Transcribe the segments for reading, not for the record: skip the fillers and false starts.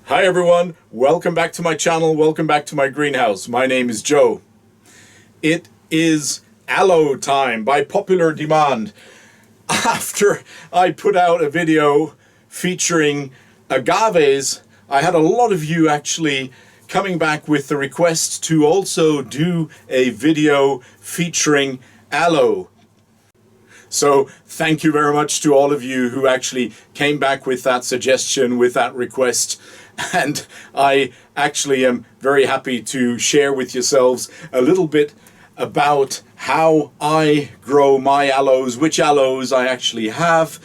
Hi everyone, welcome back to my channel, welcome back to my greenhouse. My name is Joe. It is aloe time by popular demand. After I put out a video featuring agaves, I had a lot of you actually coming back with the request to also do a video featuring aloe. So thank you very much to all of you who actually came back with that suggestion, with that request. And I actually am very happy to share with yourselves a little bit about how I grow my aloes, which aloes I actually have,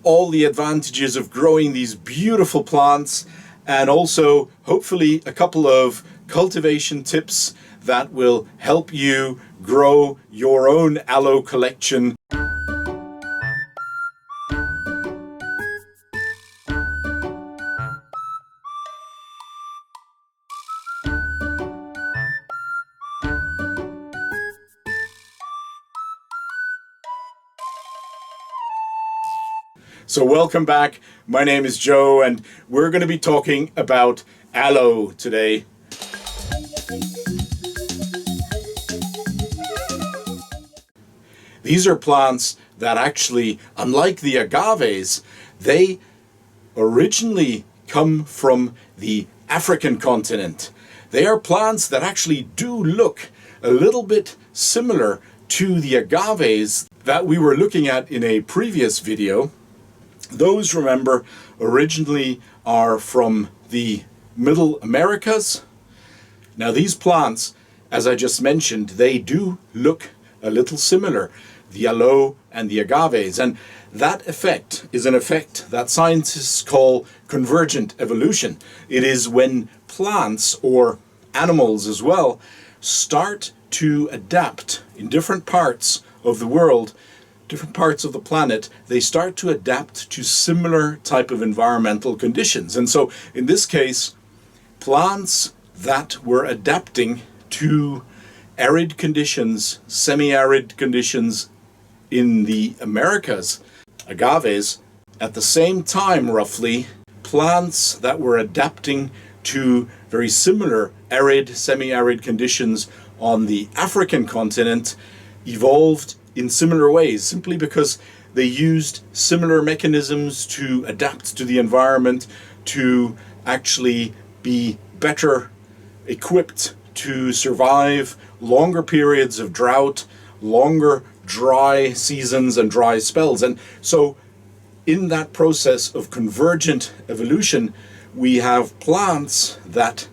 all the advantages of growing these beautiful plants, and also hopefully a couple of cultivation tips that will help you grow your own aloe collection. So welcome back. My name is Joe and we're going to be talking about aloe today. These are plants that actually, unlike the agaves, they originally come from the African continent. They are plants that actually do look a little bit similar to the agaves that we were looking at in a previous video. Those, remember, originally are from the Middle Americas. Now these plants, as I just mentioned, they do look a little similar, the aloe and the agaves, and that effect is an effect that scientists call convergent evolution. It is when plants, or animals as well, start to adapt in different parts of the world, different parts of the planet, they start to adapt to similar type of environmental conditions. And so in this case, plants that were adapting to arid conditions, semi-arid conditions in the Americas, agaves, at the same time roughly, plants that were adapting to very similar arid, semi-arid conditions on the African continent evolved in similar ways, simply because they used similar mechanisms to adapt to the environment, to actually be better equipped to survive longer periods of drought, longer dry seasons and dry spells. And so in that process of convergent evolution, we have plants that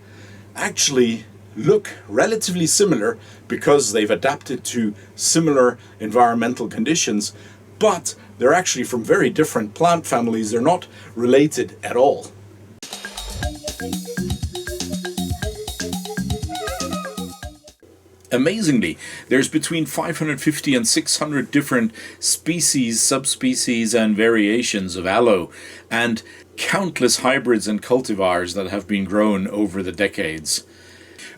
actually look relatively similar because they've adapted to similar environmental conditions, but they're actually from very different plant families. They're not related at all. Amazingly, there's between 550 and 600 different species, subspecies, and variations of aloe, and countless hybrids and cultivars that have been grown over the decades.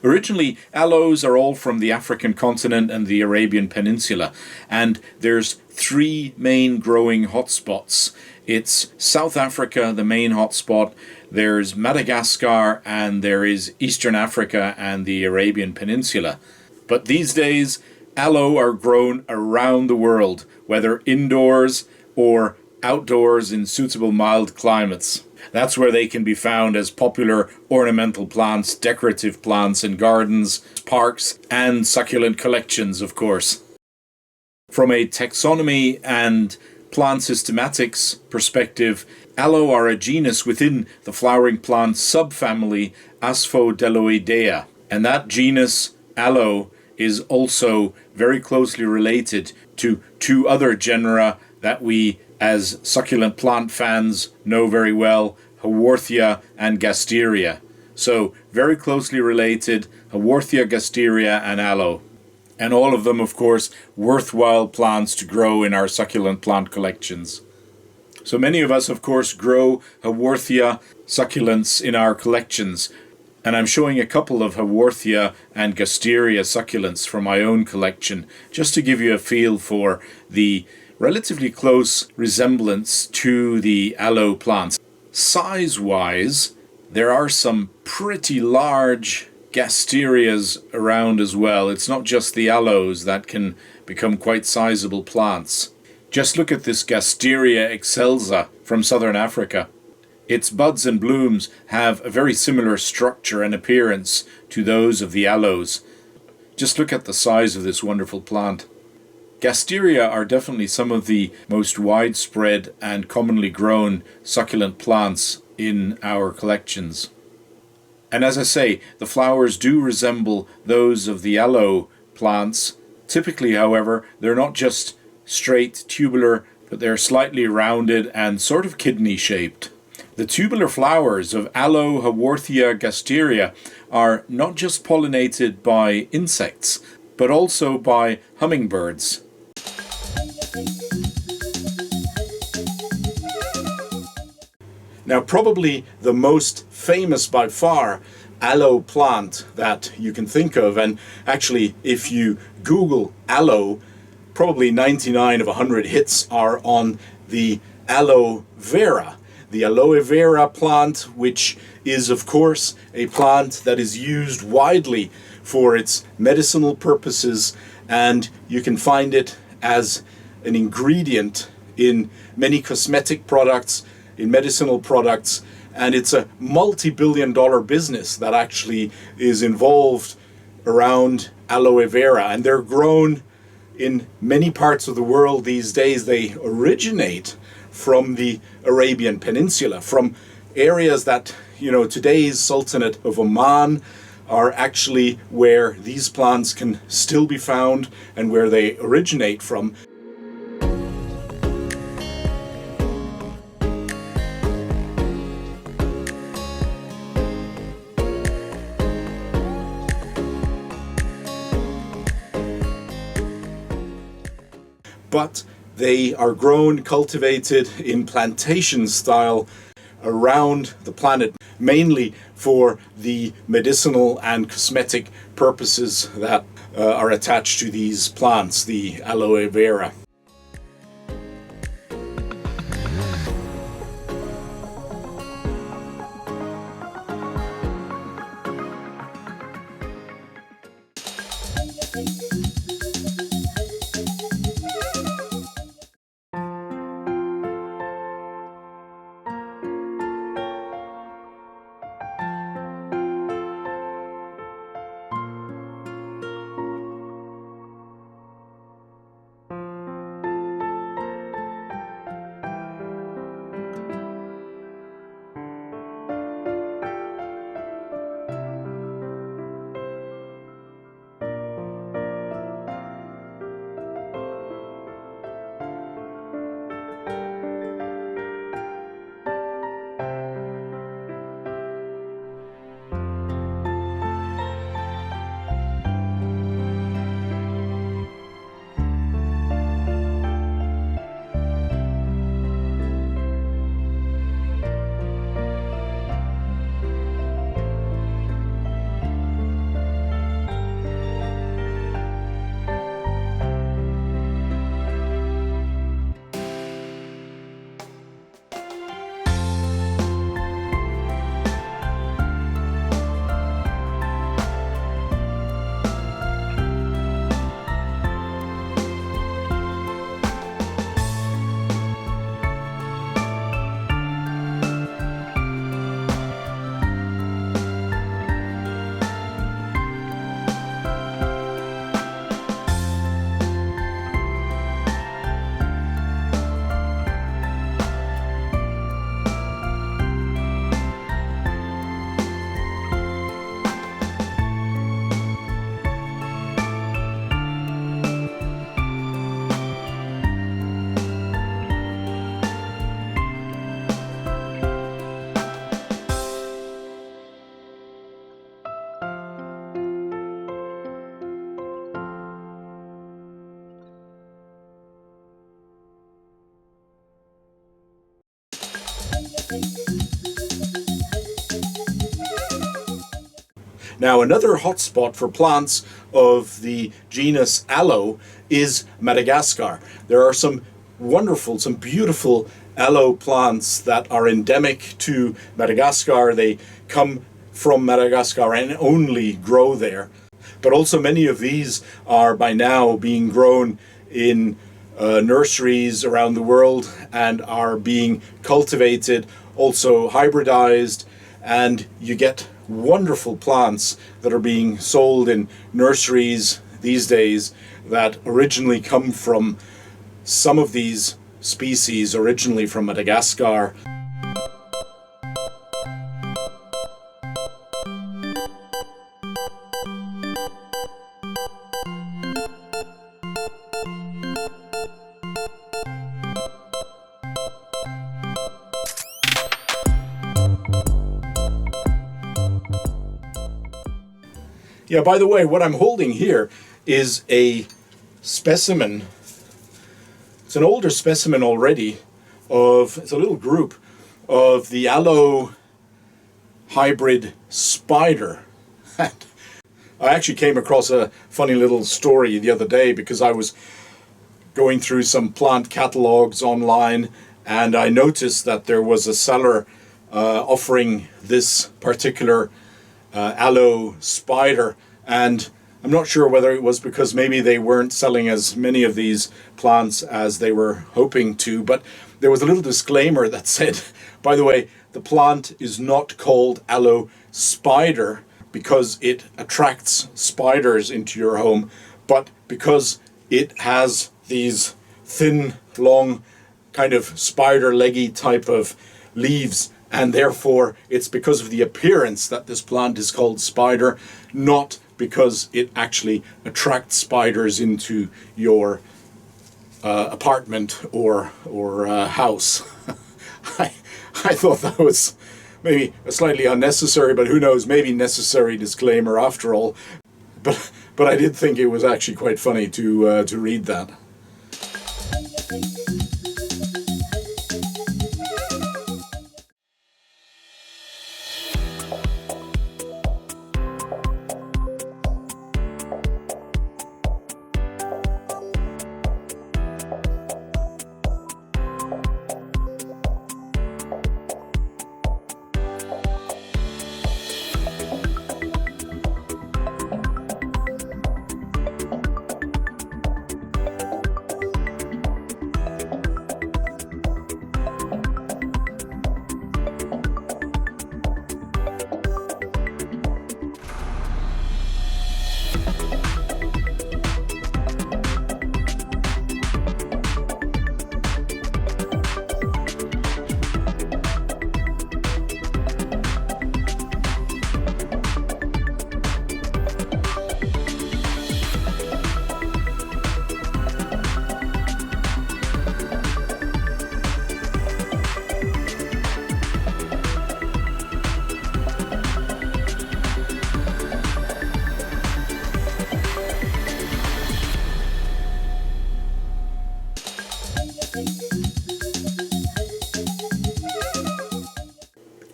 Originally, aloes are all from the African continent and the Arabian Peninsula, and there's three main growing hotspots. It's South Africa, the main hotspot, there's Madagascar, and there is Eastern Africa and the Arabian Peninsula. But these days, aloe are grown around the world, whether indoors or outdoors in suitable mild climates. That's where they can be found as popular ornamental plants, decorative plants in gardens, parks, and succulent collections, of course. From a taxonomy and plant systematics perspective, aloe are a genus within the flowering plant subfamily Asphodeloidea, and that genus, aloe, is also very closely related to two other genera that we as succulent plant fans know very well, Haworthia and Gasteria. So very closely related, Haworthia, Gasteria, and aloe. And all of them, of course, worthwhile plants to grow in our succulent plant collections. So many of us, of course, grow Haworthia succulents in our collections. And I'm showing a couple of Haworthia and Gasteria succulents from my own collection, just to give you a feel for the relatively close resemblance to the aloe plants. Size-wise, There are some pretty large Gasterias around as well. It's not just the aloes that can become quite sizable plants. Just look at this Gasteria excelsa from southern Africa. Its buds and blooms have a very similar structure and appearance to those of the aloes. Just look at the size of this wonderful plant. Gasteria are definitely some of the most widespread and commonly grown succulent plants in our collections. And as I say, the flowers do resemble those of the aloe plants. Typically, however, they're not just straight tubular, but they're slightly rounded and sort of kidney-shaped. The tubular flowers of Aloe Haworthia Gasteria are not just pollinated by insects, but also by hummingbirds. Now, probably the most famous by far aloe plant that you can think of, and actually if you Google aloe, probably 99 of 100 hits are on the aloe vera. The aloe vera plant, which is of course a plant that is used widely for its medicinal purposes, and you can find it as an ingredient in many cosmetic products, in medicinal products, and it's a multi-billion-dollar business that actually is involved around aloe vera, and they're grown in many parts of the world these days. They originate from the Arabian Peninsula, from areas that, today's Sultanate of Oman are actually where these plants can still be found and where they originate from. But they are grown, cultivated in plantation style around the planet, mainly for the medicinal and cosmetic purposes that are attached to these plants, the aloe vera. Now, another hotspot for plants of the genus Aloe is Madagascar. There are some beautiful aloe plants that are endemic to Madagascar. They come from Madagascar and only grow there. But also many of these are by now being grown in nurseries around the world and are being cultivated, also hybridized, and you get wonderful plants that are being sold in nurseries these days that originally come from some of these species originally from Madagascar. Yeah, by the way, what I'm holding here is a specimen. It's an older specimen already it's a little group of the aloe hybrid spider. I actually came across a funny little story the other day because I was going through some plant catalogs online and I noticed that there was a seller offering this particular aloe spider, and I'm not sure whether it was because maybe they weren't selling as many of these plants as they were hoping to, but there was a little disclaimer that said, by the way, the plant is not called aloe spider because it attracts spiders into your home, but because it has these thin, long, kind of spider-leggy type of leaves, and therefore it's because of the appearance that this plant is called spider, not because it actually attracts spiders into your apartment or house. I thought that was maybe a slightly unnecessary, but who knows, maybe necessary disclaimer after all. But I did think it was actually quite funny to read that.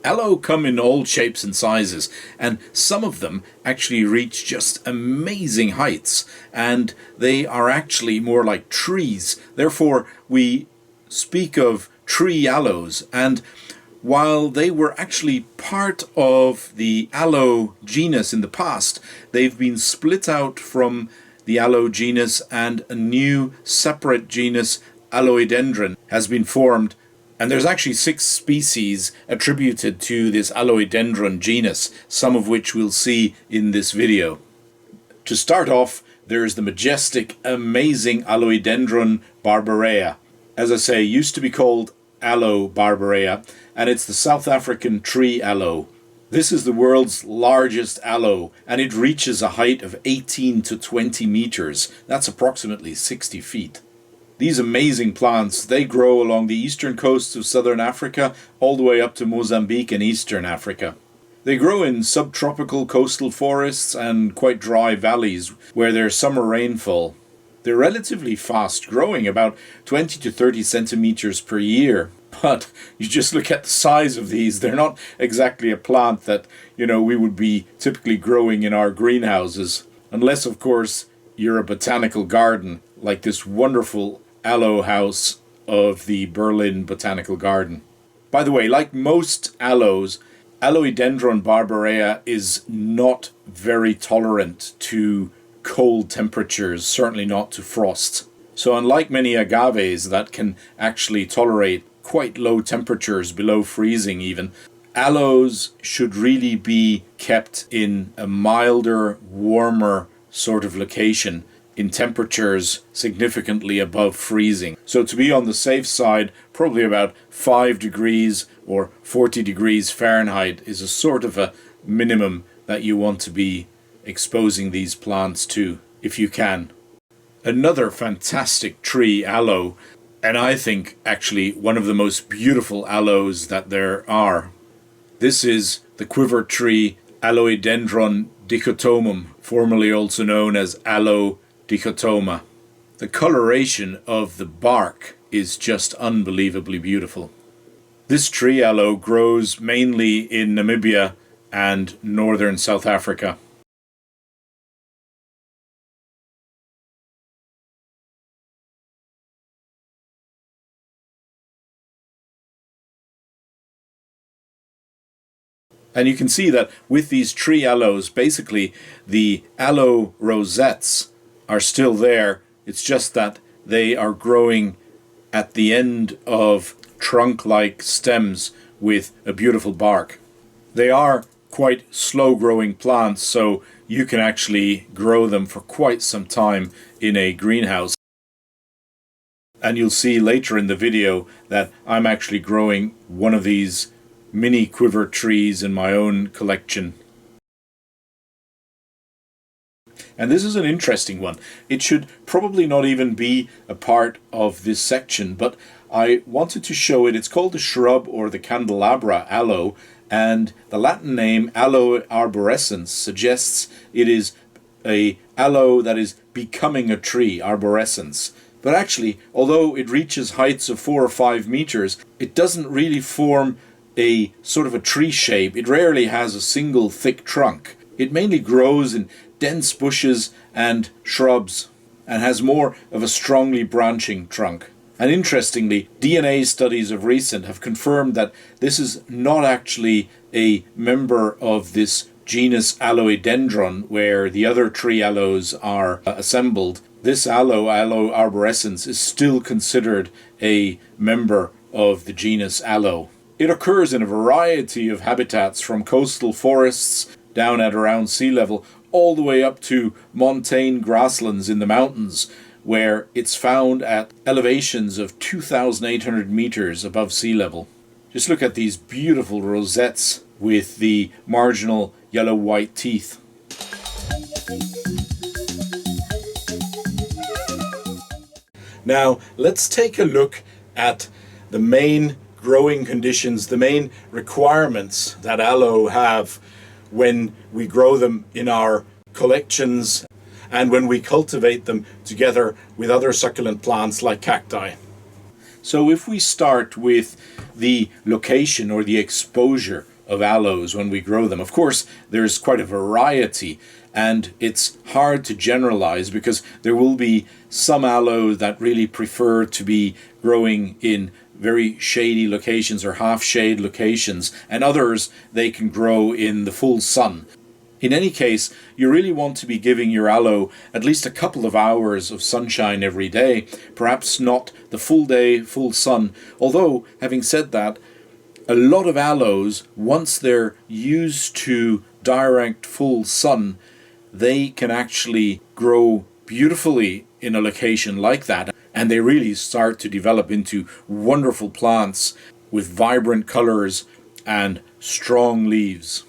Aloe come in all shapes and sizes, and some of them actually reach just amazing heights, and they are actually more like trees. Therefore, we speak of tree aloes, and while they were actually part of the aloe genus in the past, they've been split out from the aloe genus, and a new separate genus, Aloidendron, has been formed. And there's actually 6 species attributed to this Aloidendron genus, some of which we'll see in this video. To start off, there's the majestic, amazing Aloidendron barberae. As I say, used to be called Aloe barberae, and it's the South African tree aloe. This is the world's largest aloe, and it reaches a height of 18 to 20 meters. That's approximately 60 feet. These amazing plants, they grow along the eastern coasts of southern Africa, all the way up to Mozambique and eastern Africa. They grow in subtropical coastal forests and quite dry valleys where there's summer rainfall. They're relatively fast growing, about 20 to 30 centimeters per year. But you just look at the size of these, they're not exactly a plant that, we would be typically growing in our greenhouses. Unless, of course, you're a botanical garden, like this wonderful aloe house of the Berlin Botanical Garden. By the way, like most aloes, Aloidendron barberae is not very tolerant to cold temperatures, certainly not to frost. So unlike many agaves that can actually tolerate quite low temperatures, below freezing even, aloes should really be kept in a milder, warmer sort of location in temperatures significantly above freezing. So to be on the safe side, probably about 5 degrees or 40 degrees Fahrenheit is a sort of a minimum that you want to be exposing these plants to, if you can. Another fantastic tree, aloe, and I think actually one of the most beautiful aloes that there are. This is the quiver tree Aloidendron dichotomum, formerly also known as Aloe dichotoma. The coloration of the bark is just unbelievably beautiful. This tree aloe grows mainly in Namibia and northern South Africa. And you can see that with these tree aloes, basically the aloe rosettes are still there. It's just that they are growing at the end of trunk-like stems with a beautiful bark. They are quite slow-growing plants, so you can actually grow them for quite some time in a greenhouse. And you'll see later in the video that I'm actually growing one of these mini quiver trees in my own collection. And this is an interesting one. It should probably not even be a part of this section, but I wanted to show it. It's called the shrub or the candelabra aloe, and the Latin name Aloe arborescens suggests it is a aloe that is becoming a tree, arborescence. But actually, although it reaches heights of 4 or 5 meters, it doesn't really form a sort of a tree shape. It rarely has a single thick trunk. It mainly grows in dense bushes and shrubs and has more of a strongly branching trunk. And interestingly, DNA studies of recent have confirmed that this is not actually a member of this genus Aloidendron, where the other tree aloes are assembled. This aloe, Aloe arborescens, is still considered a member of the genus Aloe. It occurs in a variety of habitats, from coastal forests down at around sea level all the way up to montane grasslands in the mountains, where it's found at elevations of 2,800 meters above sea level. Just look at these beautiful rosettes with the marginal yellow-white teeth. Now, let's take a look at the main growing conditions, the main requirements that aloe have when we grow them in our collections and when we cultivate them together with other succulent plants like cacti. So if we start with the location or the exposure of aloes when we grow them, of course there's quite a variety, and it's hard to generalize because there will be some aloe that really prefer to be growing in very shady locations or half shade locations, and others they can grow in the full sun. In any case, you really want to be giving your aloe at least a couple of hours of sunshine every day, perhaps not the full day, full sun. Although, having said that, a lot of aloes, once they're used to direct full sun, they can actually grow beautifully in a location like that, and they really start to develop into wonderful plants with vibrant colors and strong leaves.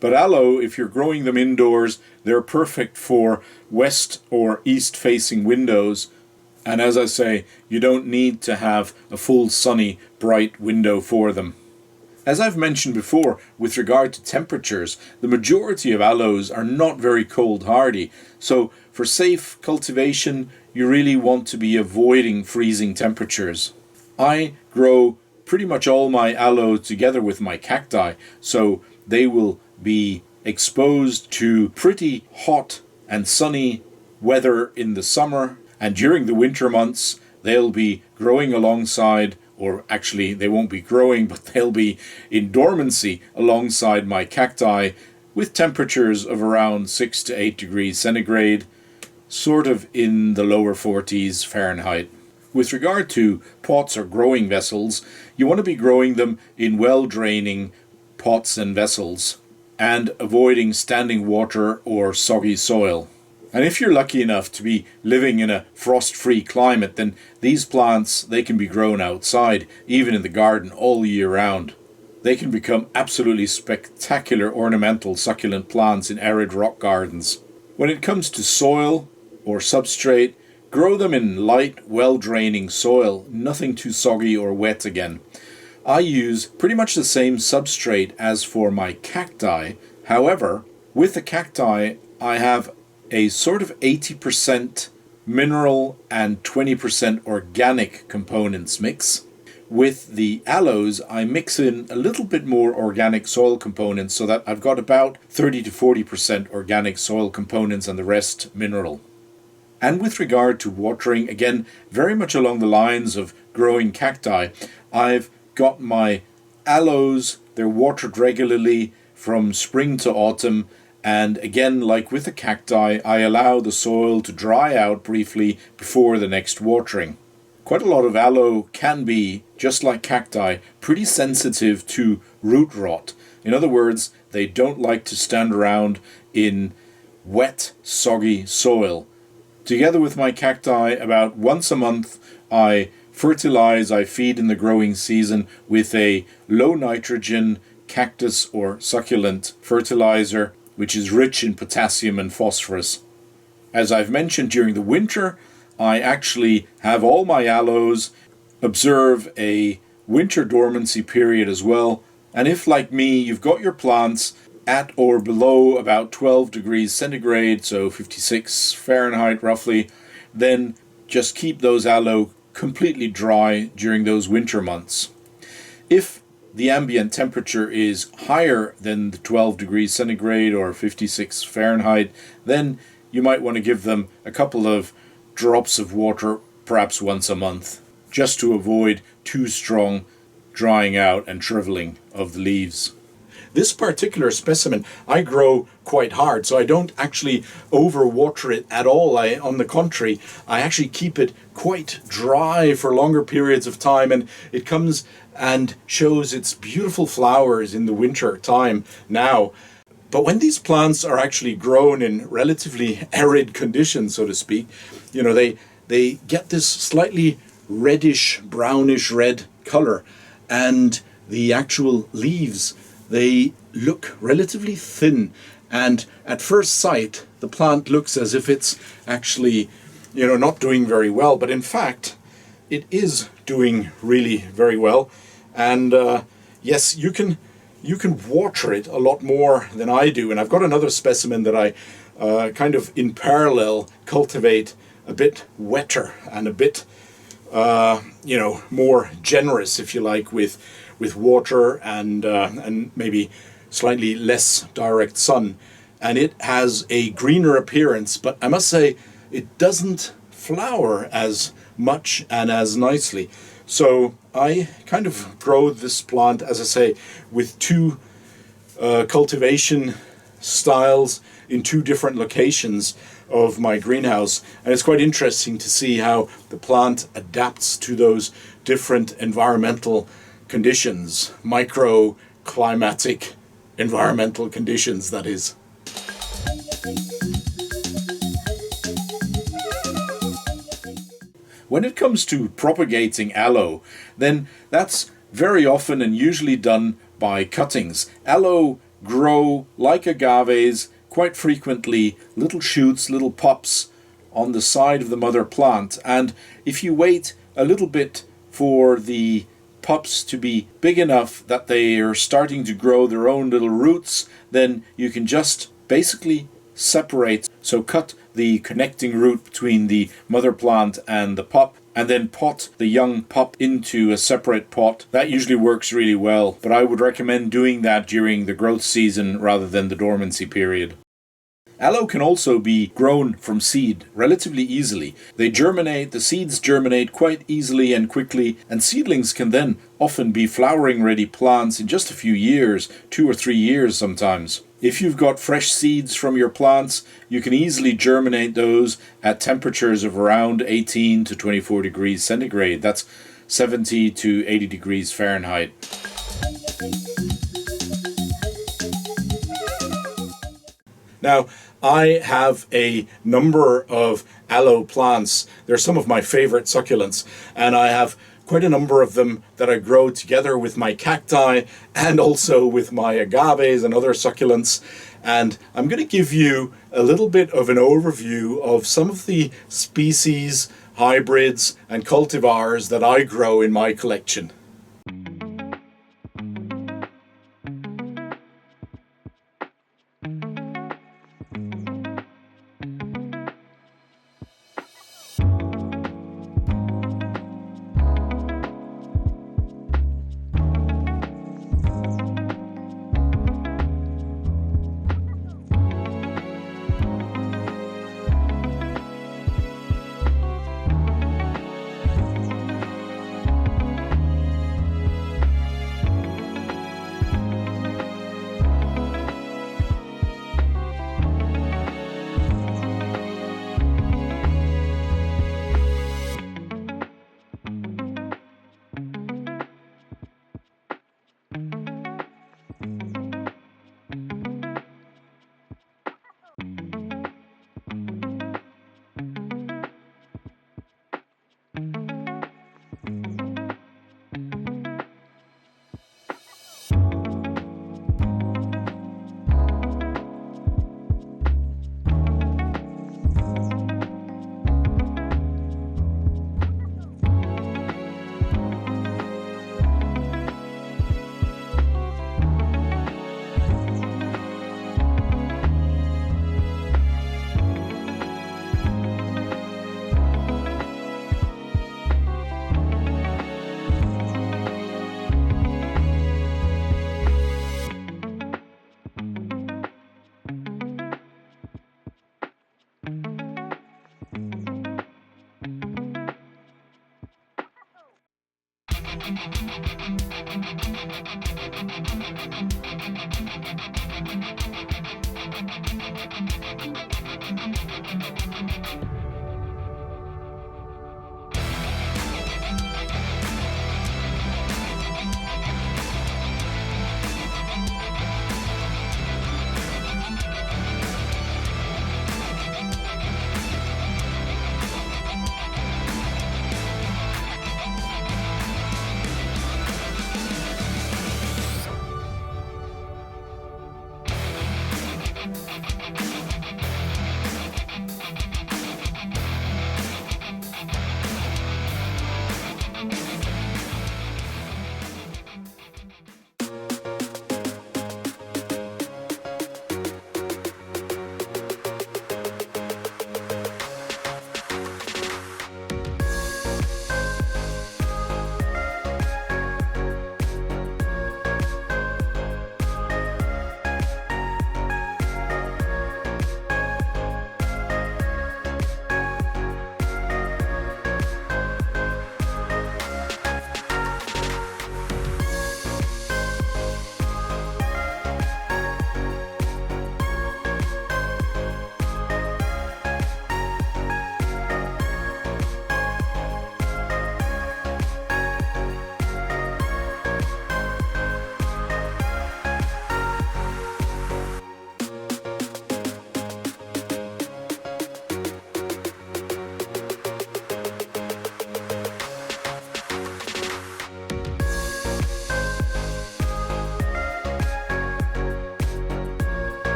But aloe, if you're growing them indoors, they're perfect for west or east facing windows. And as I say, you don't need to have a full sunny, bright window for them. As I've mentioned before, with regard to temperatures, the majority of aloes are not very cold hardy. So for safe cultivation, you really want to be avoiding freezing temperatures. I grow pretty much all my aloe together with my cacti, so they will be exposed to pretty hot and sunny weather in the summer, and during the winter months they'll be growing alongside, or actually they won't be growing, but they'll be in dormancy alongside my cacti with temperatures of around 6 to 8 degrees centigrade, sort of in the lower 40s Fahrenheit. With regard to pots or growing vessels, you want to be growing them in well-draining pots and vessels and avoiding standing water or soggy soil. And if you're lucky enough to be living in a frost-free climate, then these plants, they can be grown outside, even in the garden, all year round. They can become absolutely spectacular ornamental succulent plants in arid rock gardens. When it comes to soil or substrate, grow them in light, well-draining soil, nothing too soggy or wet again. I use pretty much the same substrate as for my cacti. However, with the cacti, I have a sort of 80% mineral and 20% organic components mix. With the aloes, I mix in a little bit more organic soil components so that I've got about 30 to 40% organic soil components and the rest mineral. And with regard to watering, again, very much along the lines of growing cacti, I've got my aloes, they're watered regularly from spring to autumn, and again, like with the cacti, I allow the soil to dry out briefly before the next watering. Quite a lot of aloe can be, just like cacti, pretty sensitive to root rot. In other words, they don't like to stand around in wet, soggy soil. Together with my cacti, about once a month, I fertilize, I feed in the growing season with a low nitrogen cactus or succulent fertilizer, which is rich in potassium and phosphorus. As I've mentioned, during the winter, I actually have all my aloes observe a winter dormancy period as well. And if, like me, you've got your plants at or below about 12 degrees centigrade, so 56 Fahrenheit roughly, then just keep those aloe completely dry during those winter months. If the ambient temperature is higher than the 12 degrees centigrade or 56 Fahrenheit, then you might want to give them a couple of drops of water, perhaps once a month, just to avoid too strong drying out and shriveling of the leaves. This particular specimen I grow quite hard, so I don't actually overwater it at all. On the contrary, I actually keep it quite dry for longer periods of time, and it comes and shows its beautiful flowers in the winter time now. But when these plants are actually grown in relatively arid conditions, so to speak, they get this slightly reddish, brownish red color, and the actual leaves, they look relatively thin, and at first sight the plant looks as if it's actually not doing very well, but in fact it is doing really very well. And yes, you can water it a lot more than I do, and I've got another specimen that I kind of in parallel cultivate a bit wetter and a bit more generous, if you like, with water and maybe slightly less direct sun, and it has a greener appearance, but I must say it doesn't flower as much and as nicely. So I kind of grow this plant, as I say, with two cultivation styles in two different locations of my greenhouse, and it's quite interesting to see how the plant adapts to those different environmental conditions, microclimatic environmental conditions, that is. When it comes to propagating aloe, then that's very often and usually done by cuttings. Aloe grow like agaves, quite frequently little shoots, little pups on the side of the mother plant, and if you wait a little bit for the pups to be big enough that they are starting to grow their own little roots, then you can just basically separate. So cut the connecting root between the mother plant and the pup, and then pot the young pup into a separate pot. That usually works really well, but I would recommend doing that during the growth season rather than the dormancy period. Aloe can also be grown from seed relatively easily. They germinate, the seeds germinate quite easily and quickly, and seedlings can then often be flowering ready plants in just a few years, 2 or 3 years sometimes. If you've got fresh seeds from your plants, you can easily germinate those at temperatures of around 18 to 24 degrees centigrade. That's 70 to 80 degrees Fahrenheit. Now, I have a number of aloe plants. They're some of my favorite succulents, and I have quite a number of them that I grow together with my cacti and also with my agaves and other succulents. And I'm going to give you a little bit of an overview of some of the species, hybrids, and cultivars that I grow in my collection.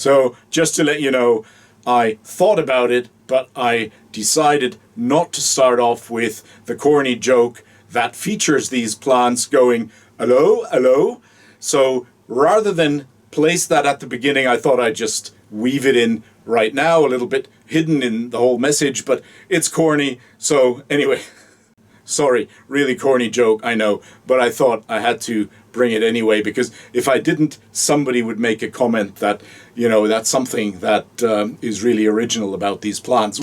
So just to let you know, I thought about it, but I decided not to start off with the corny joke that features these plants going, hello, hello. So rather than place that at the beginning, I thought I'd just weave it in right now, a little bit hidden in the whole message, but it's corny. So anyway, sorry, really corny joke, I know, but I thought I had to bring it anyway, because if I didn't, somebody would make a comment that, you know, that's something that is really original about these plants.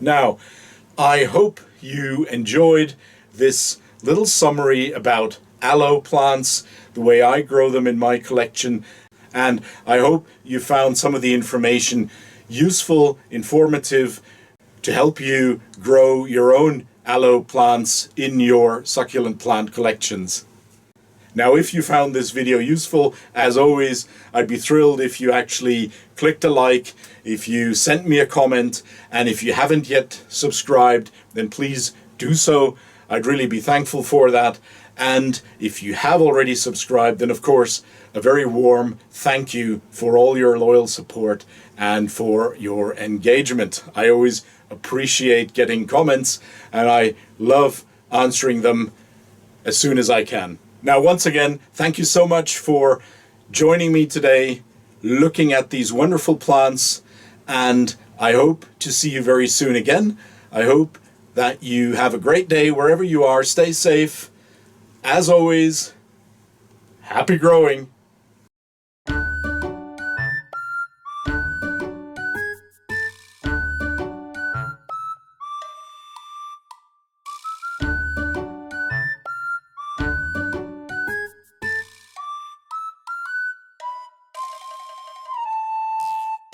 Now, I hope you enjoyed this little summary about aloe plants, the way I grow them in my collection, and I hope you found some of the information useful, informative, to help you grow your own aloe plants in your succulent plant collections. Now, if you found this video useful, as always, I'd be thrilled if you actually clicked a like, if you sent me a comment, and if you haven't yet subscribed, then please do so. I'd really be thankful for that. And if you have already subscribed, then of course, a very warm thank you for all your loyal support and for your engagement. I always appreciate getting comments, and I love answering them as soon as I can. Now, once again, thank you so much for joining me today, looking at these wonderful plants, and I hope to see you very soon again. I hope that you have a great day wherever you are. Stay safe. As always, happy growing.